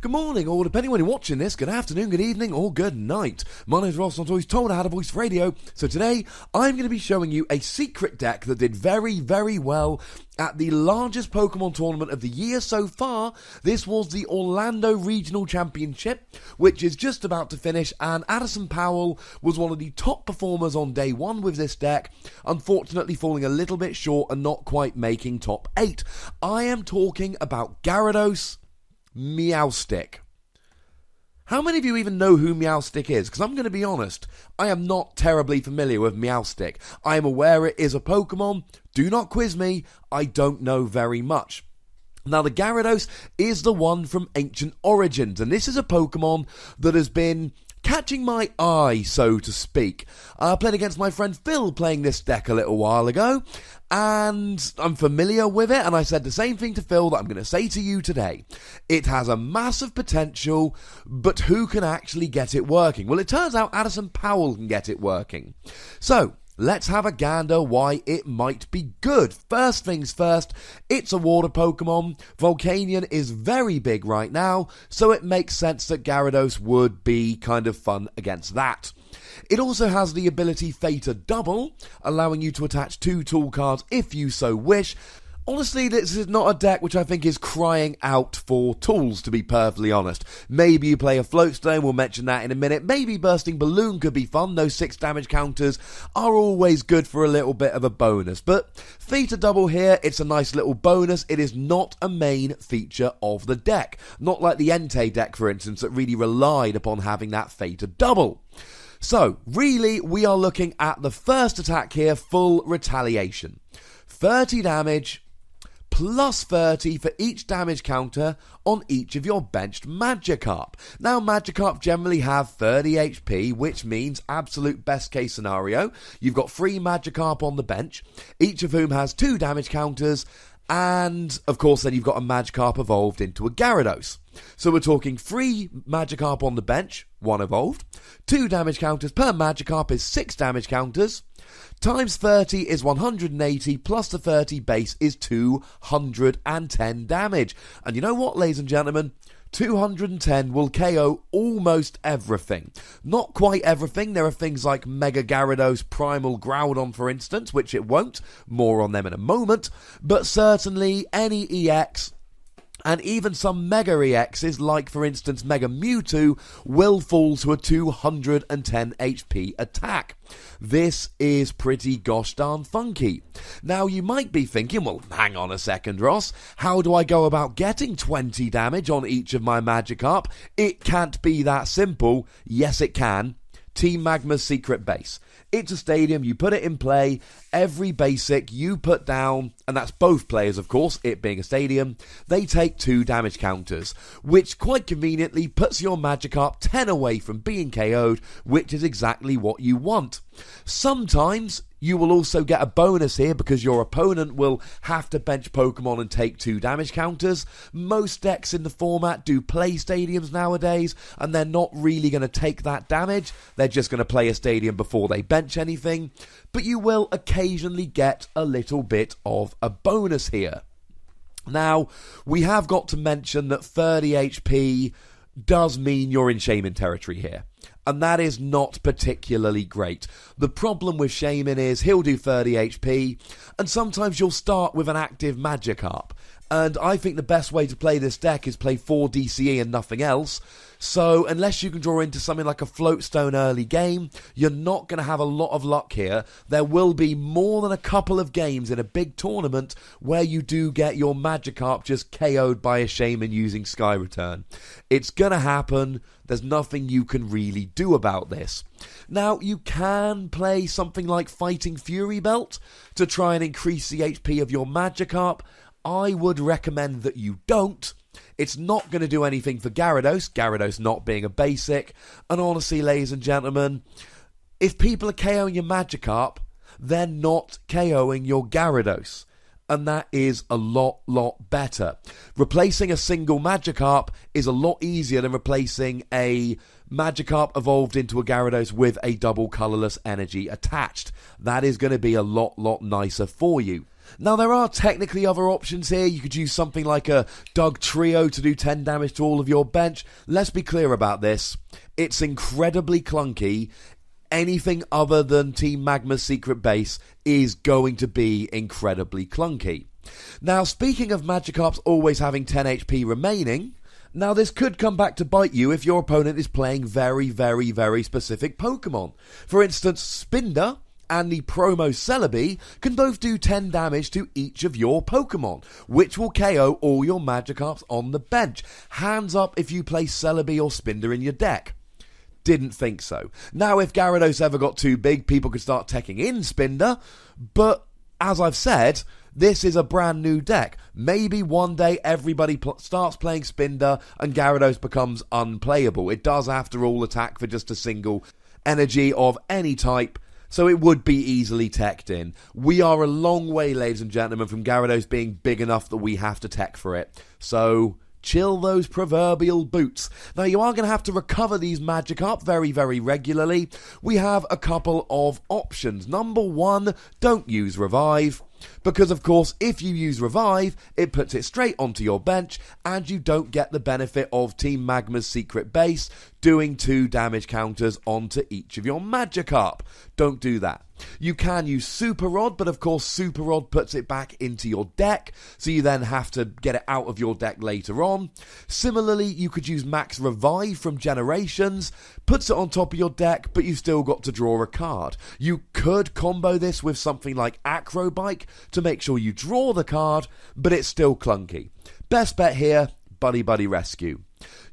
Good morning, or depending when you're watching this, good afternoon, good evening, or good night. My name's Ross, I'm always told I had a voice for radio, so today I'm going to be showing you a secret deck that did very, very well at the largest Pokemon tournament of the year so far. This was the Orlando Regional Championship, which is just about to finish, and Addison Powell was one of the top performers on day one with this deck, unfortunately falling a little bit short and not quite making top 8. I am talking about Gyarados Meowstic. How many of you even know who Meowstic is? Because I'm going to be honest, I am not terribly familiar with Meowstic. I am aware it is a Pokemon. Do not quiz me, I don't know very much. Now, the Gyarados is the one from Ancient Origins, and this is a Pokemon that has been catching my eye, so to speak. I played against my friend Phil playing this deck a little while ago, and I'm familiar with it, and I said the same thing to Phil that I'm going to say to you today. It has a massive potential, but who can actually get it working? Well, it turns out Addison Powell can get it working. So, let's have a gander why it might be good. First things first, it's a water Pokemon. Volcanion is very big right now, so it makes sense that Gyarados would be kind of fun against that. It also has the ability Theta Double, allowing you to attach 2 tool cards if you so wish. Honestly, this is not a deck which I think is crying out for tools, to be perfectly honest. Maybe you play a Floatstone, we'll mention that in a minute. Maybe Bursting Balloon could be fun. Those 6 damage counters are always good for a little bit of a bonus. But Theta Double here, it's a nice little bonus. It is not a main feature of the deck. Not like the Entei deck, for instance, that really relied upon having that Theta Double. So, really, we are looking at the first attack here, full retaliation. 30 damage, plus 30 for each damage counter on each of your benched Magikarp. Now, Magikarp generally have 30 HP, which means absolute best case scenario. You've got 3 Magikarp on the bench, each of whom has 2 damage counters, and, of course, then you've got a Magikarp evolved into a Gyarados. So we're talking 3 Magikarp on the bench, 1 evolved. 2 damage counters per Magikarp is 6 damage counters. Times 30 is 180, plus the 30 base is 210 damage. And you know what, ladies and gentlemen? 210 will KO almost everything. Not quite everything. There are things like Mega Gyarados, Primal Groudon, for instance, which it won't. More on them in a moment. But certainly any EX, and even some Mega EXs, like for instance Mega Mewtwo, will fall to a 210 HP attack. This is pretty gosh darn funky. Now you might be thinking, well, hang on a second, Ross, how do I go about getting 20 damage on each of my Magikarp? It can't be that simple. Yes, it can. Team Magma's secret base. It's a stadium, you put it in play, every basic you put down, and that's both players of course, it being a stadium, they take 2 damage counters, which quite conveniently puts your Magikarp 10 away from being KO'd, which is exactly what you want. Sometimes you will also get a bonus here because your opponent will have to bench Pokemon and take 2 damage counters. Most decks in the format do play stadiums nowadays, and they're not really going to take that damage. They're just going to play a stadium before they bench anything. But you will occasionally get a little bit of a bonus here. Now, we have got to mention that 30 HP does mean you're in Shaman territory here. And that is not particularly great. The problem with Shaman is he'll do 30 HP, and sometimes you'll start with an active Magikarp. And I think the best way to play this deck is play 4 DCE and nothing else. So unless you can draw into something like a Floatstone early game, you're not going to have a lot of luck here. There will be more than a couple of games in a big tournament where you do get your Magikarp just KO'd by a Shaman using Sky Return. It's going to happen. There's nothing you can really do about this. Now, you can play something like Fighting Fury Belt to try and increase the HP of your Magikarp. I would recommend that you don't. It's not going to do anything for Gyarados not being a basic. And honestly, ladies and gentlemen, if people are KOing your Magikarp, they're not KOing your Gyarados. And that is a lot better. Replacing a single Magikarp is a lot easier than replacing a Magikarp evolved into a Gyarados with a double colourless energy attached. That is going to be a lot nicer for you. Now, there are technically other options here. You could use something like a Doug Trio to do 10 damage to all of your bench. Let's be clear about this. It's incredibly clunky. Anything other than Team Magma's secret base is going to be incredibly clunky. Now, speaking of Magikarps always having 10 HP remaining, now this could come back to bite you if your opponent is playing very, very, very specific Pokemon. For instance, Spinder and the promo Celebi can both do 10 damage to each of your Pokemon, which will KO all your Magikarps on the bench. Hands up if you play Celebi or Spinder in your deck. Didn't think so. Now, if Gyarados ever got too big, people could start teching in Spinder, but as I've said, this is a brand new deck. Maybe one day everybody starts playing Spinder and Gyarados becomes unplayable. It does, after all, attack for just a single energy of any type, so it would be easily teched in. We are a long way, ladies and gentlemen, from Gyarados being big enough that we have to tech for it. So chill those proverbial boots. Now, you are going to have to recover these Magikarp very, very regularly. We have a couple of options. Number one, don't use Revive. Because, of course, if you use Revive, it puts it straight onto your bench, and you don't get the benefit of Team Magma's secret base doing 2 damage counters onto each of your Magikarp. Don't do that. You can use Super Rod, but of course Super Rod puts it back into your deck, so you then have to get it out of your deck later on. Similarly, you could use Max Revive from Generations, puts it on top of your deck, but you've still got to draw a card. You could combo this with something like Acrobike to make sure you draw the card, but it's still clunky. Best bet here, Buddy Buddy Rescue.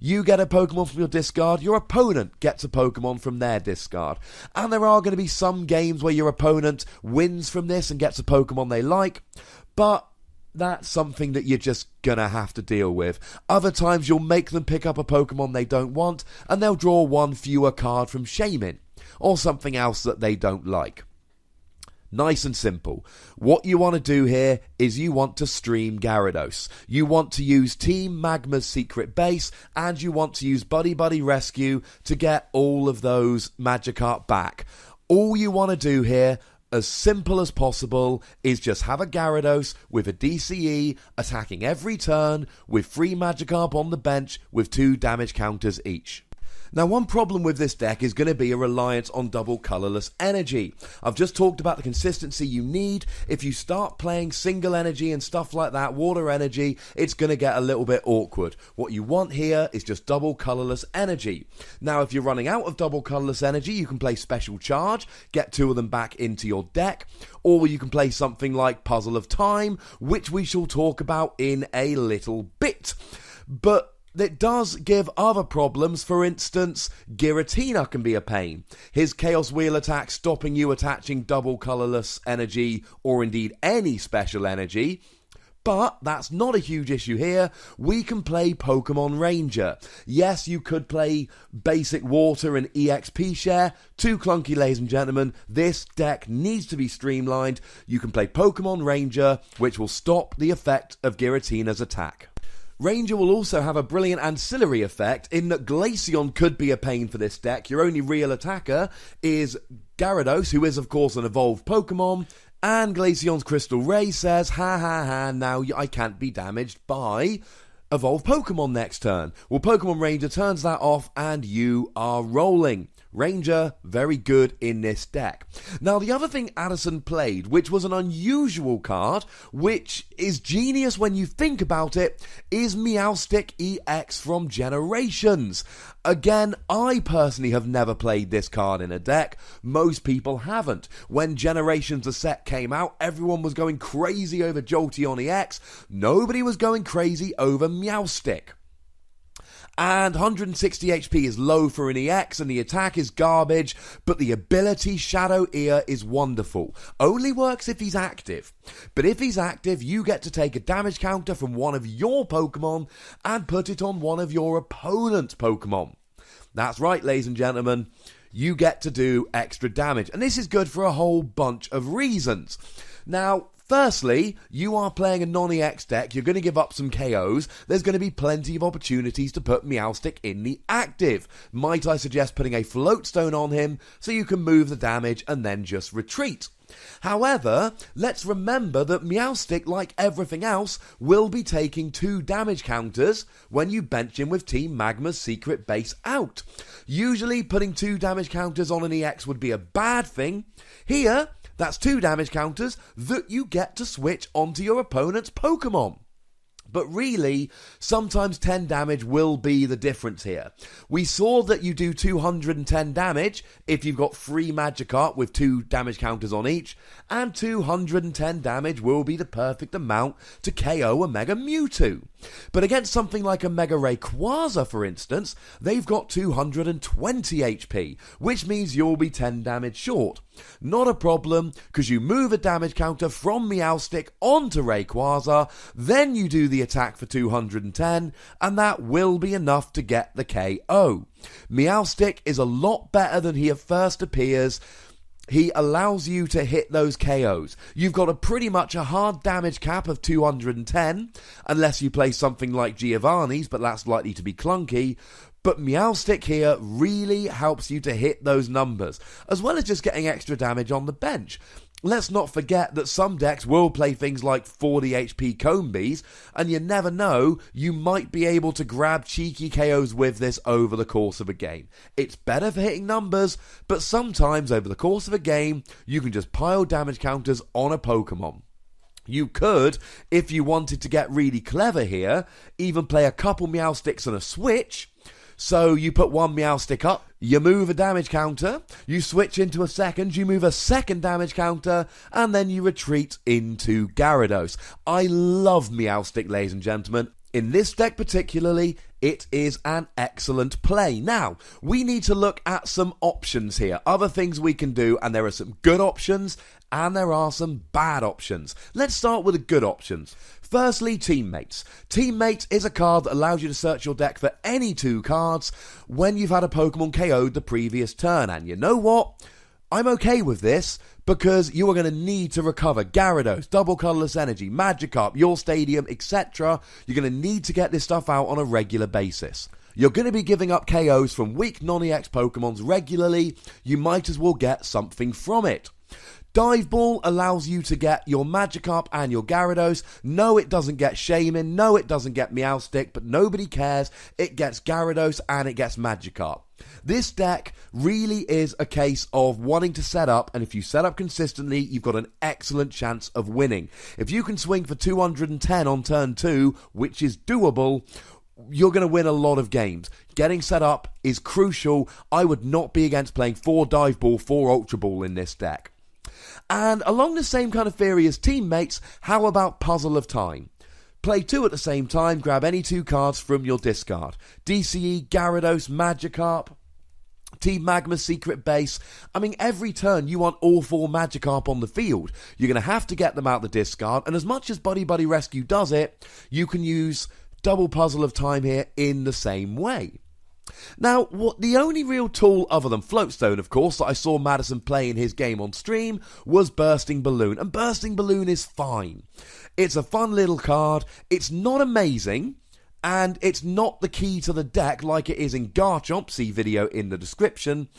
You get a Pokemon from your discard, your opponent gets a Pokemon from their discard. And there are going to be some games where your opponent wins from this and gets a Pokemon they like, but that's something that you're just gonna have to deal with. Other times you'll make them pick up a Pokemon they don't want, and they'll draw one fewer card from Shaman, or something else that they don't like. Nice and simple. What you want to do here is you want to stream Gyarados. You want to use Team Magma's secret base, and you want to use Buddy Buddy Rescue to get all of those Magikarp back. All you want to do here, as simple as possible, is just have a Gyarados with a DCE attacking every turn with 3 Magikarp on the bench with 2 damage counters each. Now, one problem with this deck is going to be a reliance on double colourless energy. I've just talked about the consistency you need. If you start playing single energy and stuff like that, water energy, it's going to get a little bit awkward. What you want here is just double colourless energy. Now, if you're running out of double colourless energy, you can play Special Charge, get 2 of them back into your deck, or you can play something like Puzzle of Time, which we shall talk about in a little bit. But it does give other problems. For instance, Giratina can be a pain. His Chaos Wheel attack stopping you attaching double colourless energy or indeed any special energy. But that's not a huge issue here. We can play Pokemon Ranger. Yes, you could play basic water and EXP share. Too clunky, ladies and gentlemen. This deck needs to be streamlined. You can play Pokemon Ranger, which will stop the effect of Giratina's attack. Ranger will also have a brilliant ancillary effect in that Glaceon could be a pain for this deck. Your only real attacker is Gyarados, who is of course an evolved Pokemon, and Glaceon's Crystal Ray says, ha ha ha, now I can't be damaged by evolved Pokemon next turn. Well, Pokemon Ranger turns that off and you are rolling. Ranger, very good in this deck. Now, the other thing Addison played, which was an unusual card, which is genius when you think about it, is Meowstic EX from Generations. Again, I personally have never played this card in a deck. Most people haven't. When Generations the set came out, everyone was going crazy over Jolteon EX. Nobody was going crazy over Meowstic. And 160 HP is low for an EX, and the attack is garbage, but the ability Shadow Ear is wonderful. Only works if he's active. But if he's active, you get to take a damage counter from one of your Pokemon and put it on one of your opponent's Pokemon. That's right, ladies and gentlemen. You get to do extra damage. And this is good for a whole bunch of reasons. Now, firstly, you are playing a non-EX deck, you're going to give up some KOs, there's going to be plenty of opportunities to put Meowstic in the active. Might I suggest putting a Float Stone on him so you can move the damage and then just retreat. However, let's remember that Meowstic, like everything else, will be taking 2 damage counters when you bench him with Team Magma's secret base out. Usually putting 2 damage counters on an EX would be a bad thing. Here, that's 2 damage counters that you get to switch onto your opponent's Pokemon. But really, sometimes 10 damage will be the difference here. We saw that you do 210 damage if you've got 3 Magikarp with 2 damage counters on each, and 210 damage will be the perfect amount to KO a Mega Mewtwo. But against something like a Mega Rayquaza, for instance, they've got 220 HP, which means you'll be 10 damage short. Not a problem, because you move a damage counter from Meowstic onto Rayquaza, then you do the attack for 210, and that will be enough to get the KO. Meowstic is a lot better than he at first appears. He allows you to hit those KOs. You've got pretty much a hard damage cap of 210, unless you play something like Giovanni's, but that's likely to be clunky. But Meowstic here really helps you to hit those numbers, as well as just getting extra damage on the bench. Let's not forget that some decks will play things like 40 HP Combees, and you never know, you might be able to grab cheeky KOs with this over the course of a game. It's better for hitting numbers, but sometimes over the course of a game, you can just pile damage counters on a Pokemon. You could, if you wanted to get really clever here, even play a couple Meowstics and a switch. So you put 1 Meowstic up, you move a damage counter, you switch into a second, you move a second damage counter, and then you retreat into Gyarados. I love Meowstic, ladies and gentlemen. In this deck particularly, it is an excellent play. Now, we need to look at some options here, other things we can do, and there are some good options, and there are some bad options. Let's start with the good options. Firstly, Teammates. Teammates is a card that allows you to search your deck for any 2 cards when you've had a Pokemon KO'd the previous turn. And you know what? I'm okay with this because you are going to need to recover Gyarados, Double Colorless Energy, Magikarp, your Stadium, etc. You're going to need to get this stuff out on a regular basis. You're going to be giving up KOs from weak non-EX Pokemons regularly. You might as well get something from it. Dive Ball allows you to get your Magikarp and your Gyarados. No, it doesn't get Shaman. No, it doesn't get Meowstic, but nobody cares. It gets Gyarados and it gets Magikarp. This deck really is a case of wanting to set up, and if you set up consistently, you've got an excellent chance of winning. If you can swing for 210 on turn 2, which is doable, you're going to win a lot of games. Getting set up is crucial. I would not be against playing 4 Dive Ball, 4 Ultra Ball in this deck. And along the same kind of theory as Teammates, how about Puzzle of Time? Play 2 at the same time, grab any 2 cards from your discard. DCE, Gyarados, Magikarp, Team Magma's secret base. I mean, every turn you want all 4 Magikarp on the field. You're going to have to get them out the discard, and as much as Buddy Buddy Rescue does it, you can use double Puzzle of Time here in the same way. Now, the only real tool other than Floatstone, of course, that I saw Madison play in his game on stream was Bursting Balloon, and Bursting Balloon is fine. It's a fun little card, it's not amazing, and it's not the key to the deck like it is in Garchomp, see video in the description,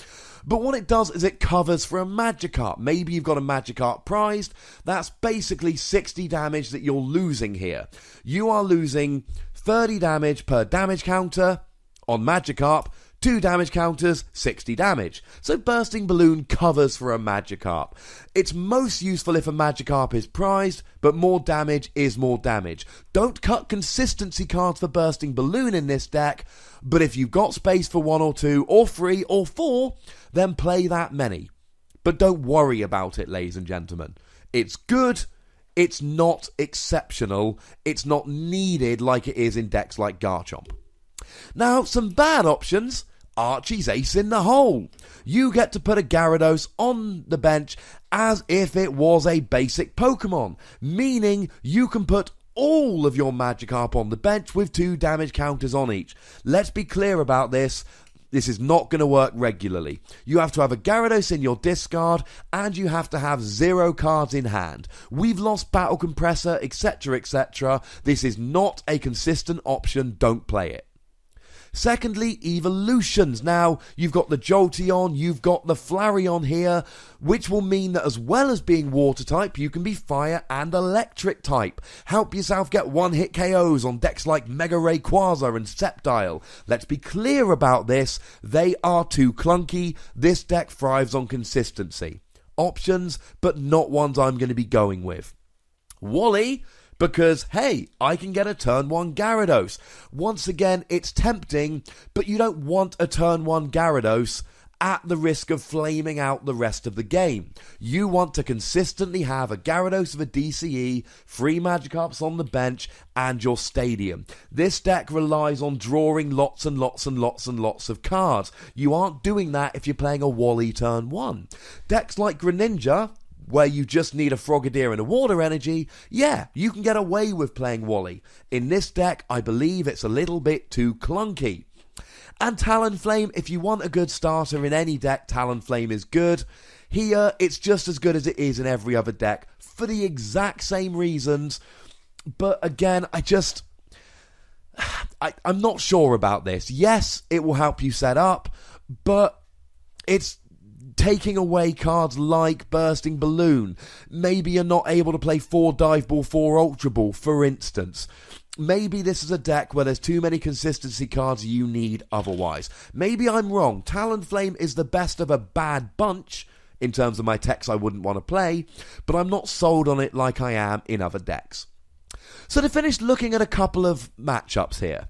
but what it does is it covers for a Magikarp. Maybe you've got a Magikarp prized, that's basically 60 damage that you're losing here. You are losing 30 damage per damage counter on Magikarp, 2 damage counters, 60 damage. So Bursting Balloon covers for a Magikarp. It's most useful if a Magikarp is prized, but more damage is more damage. Don't cut consistency cards for Bursting Balloon in this deck, but if you've got space for 1 or 2 or 3 or 4, then play that many. But don't worry about it, ladies and gentlemen. It's good, it's not exceptional, it's not needed like it is in decks like Garchomp. Now, some bad options. Archie's ace in the hole. You get to put a Gyarados on the bench as if it was a basic Pokemon, meaning you can put all of your Magikarp on the bench with 2 damage counters on each. Let's be clear about this. This is not going to work regularly. You have to have a Gyarados in your discard, and you have to have 0 cards in hand. We've lost Battle Compressor, etc., etc. This is not a consistent option. Don't play it. Secondly, evolutions. Now, you've got the Jolteon, you've got the Flareon here, which will mean that as well as being water type, you can be fire and electric type. Help yourself get one-hit KOs on decks like Mega Rayquaza and Sceptile. Let's be clear about this, they are too clunky. This deck thrives on consistency. Options, but not ones I'm going to be going with. Wally, because, hey, I can get a turn 1 Gyarados. Once again, it's tempting, but you don't want a turn 1 Gyarados at the risk of flaming out the rest of the game. You want to consistently have a Gyarados of a DCE, 3 Magikarps on the bench, and your stadium. This deck relies on drawing lots and lots and lots and lots of cards. You aren't doing that if you're playing a Wally turn 1. Decks like Greninja, where you just need a Frogadier and a Water Energy, yeah, you can get away with playing Wally. In this deck, I believe it's a little bit too clunky. And Talonflame, if you want a good starter in any deck, Talonflame is good. Here, it's just as good as it is in every other deck, for the exact same reasons. But again, I'm not sure about this. Yes, it will help you set up, but it's taking away cards like Bursting Balloon. Maybe you're not able to play 4 Dive Ball, 4 Ultra Ball, for instance. Maybe this is a deck where there's too many consistency cards you need otherwise. Maybe I'm wrong. Talonflame is the best of a bad bunch in terms of my decks I wouldn't want to play, but I'm not sold on it like I am in other decks. So to finish looking at a couple of matchups here,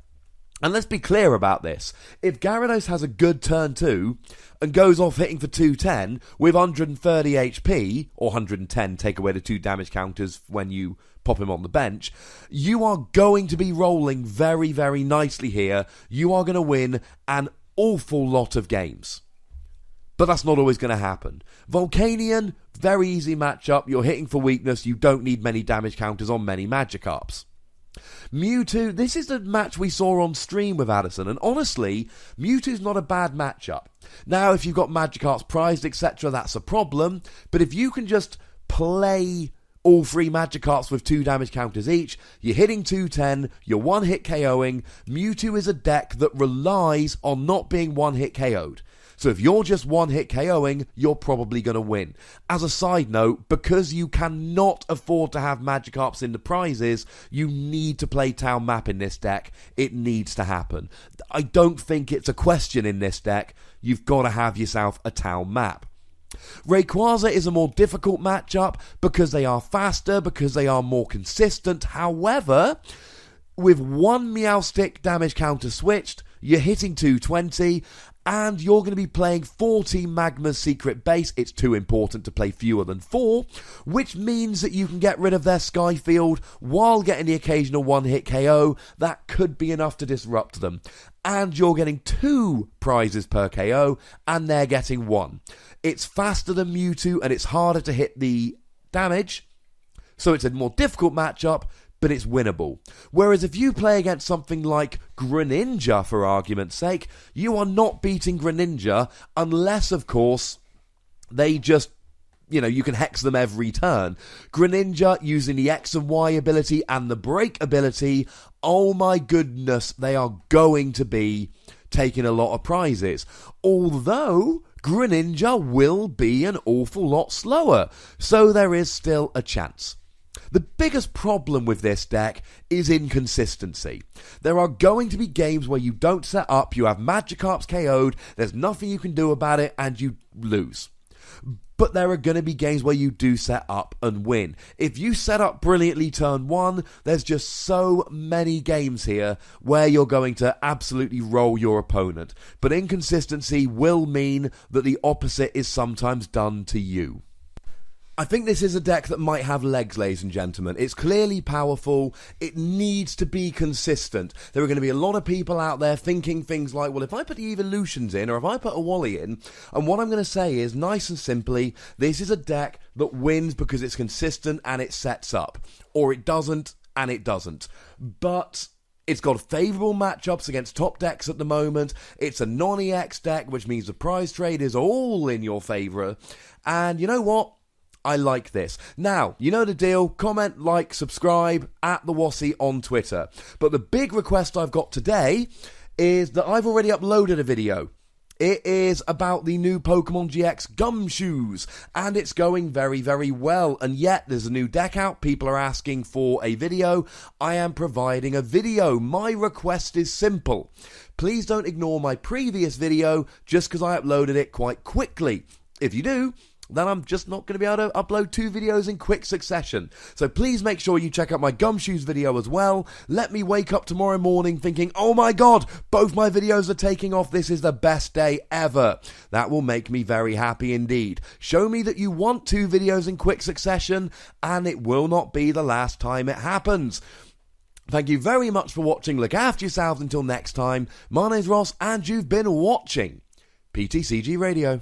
and let's be clear about this. If Gyarados has a good turn 2 and goes off hitting for 210 with 130 HP, or 110, take away the 2 damage counters when you pop him on the bench, you are going to be rolling very, very nicely here. You are going to win an awful lot of games. But that's not always going to happen. Volcanion, very easy matchup. You're hitting for weakness. You don't need many damage counters on many Magikarps. Mewtwo, this is the match we saw on stream with Addison, and honestly, Mewtwo's not a bad matchup. Now, if you've got Magikarps prized, etc., that's a problem, but if you can just play all 3 Magikarps with 2 damage counters each, you're hitting 210, you're one-hit KOing, Mewtwo is a deck that relies on not being one-hit KO'd. So if you're just one-hit KOing, you're probably going to win. As a side note, because you cannot afford to have Magikarps in the prizes, you need to play Town Map in this deck. It needs to happen. I don't think it's a question in this deck. You've got to have yourself a Town Map. Rayquaza is a more difficult matchup because they are faster, because they are more consistent. However, with 1 Meowstic damage counter switched, you're hitting 220, and you're going to be playing 40 Magma's Secret Base. It's too important to play fewer than 4, which means that you can get rid of their Skyfield while getting the occasional one-hit KO. That could be enough to disrupt them. And you're getting 2 prizes per KO, and they're getting 1. It's faster than Mewtwo, and it's harder to hit the damage, so it's a more difficult matchup, but it's winnable. Whereas if you play against something like Greninja, for argument's sake, you are not beating Greninja unless, of course, they just, you can hex them every turn. Greninja, using the X and Y ability and the break ability, oh my goodness, they are going to be taking a lot of prizes. Although Greninja will be an awful lot slower, so there is still a chance. The biggest problem with this deck is inconsistency. There are going to be games where you don't set up, you have Magikarps KO'd, there's nothing you can do about it, and you lose. But there are going to be games where you do set up and win. If you set up brilliantly turn 1, there's just so many games here where you're going to absolutely roll your opponent. But inconsistency will mean that the opposite is sometimes done to you. I think this is a deck that might have legs, ladies and gentlemen. It's clearly powerful. It needs to be consistent. There are going to be a lot of people out there thinking things like, well, if I put the evolutions in, or if I put a Wally in, and what I'm going to say is, nice and simply, this is a deck that wins because it's consistent and it sets up. Or it doesn't, and it doesn't. But it's got favourable matchups against top decks at the moment. It's a non-EX deck, which means the prize trade is all in your favour. And you know what? I like this. Now, you know the deal. Comment, like, subscribe, @TheWassy on Twitter. But the big request I've got today is that I've already uploaded a video. It is about the new Pokemon GX Gumshoes, and it's going very, very well. And yet, there's a new deck out. People are asking for a video. I am providing a video. My request is simple. Please don't ignore my previous video just because I uploaded it quite quickly. If you do, then I'm just not going to be able to upload 2 videos in quick succession. So please make sure you check out my Gumshoes video as well. Let me wake up tomorrow morning thinking, oh my god, both my videos are taking off. This is the best day ever. That will make me very happy indeed. Show me that you want 2 videos in quick succession, and it will not be the last time it happens. Thank you very much for watching. Look after yourselves until next time. My name's Ross, and you've been watching PTCG Radio.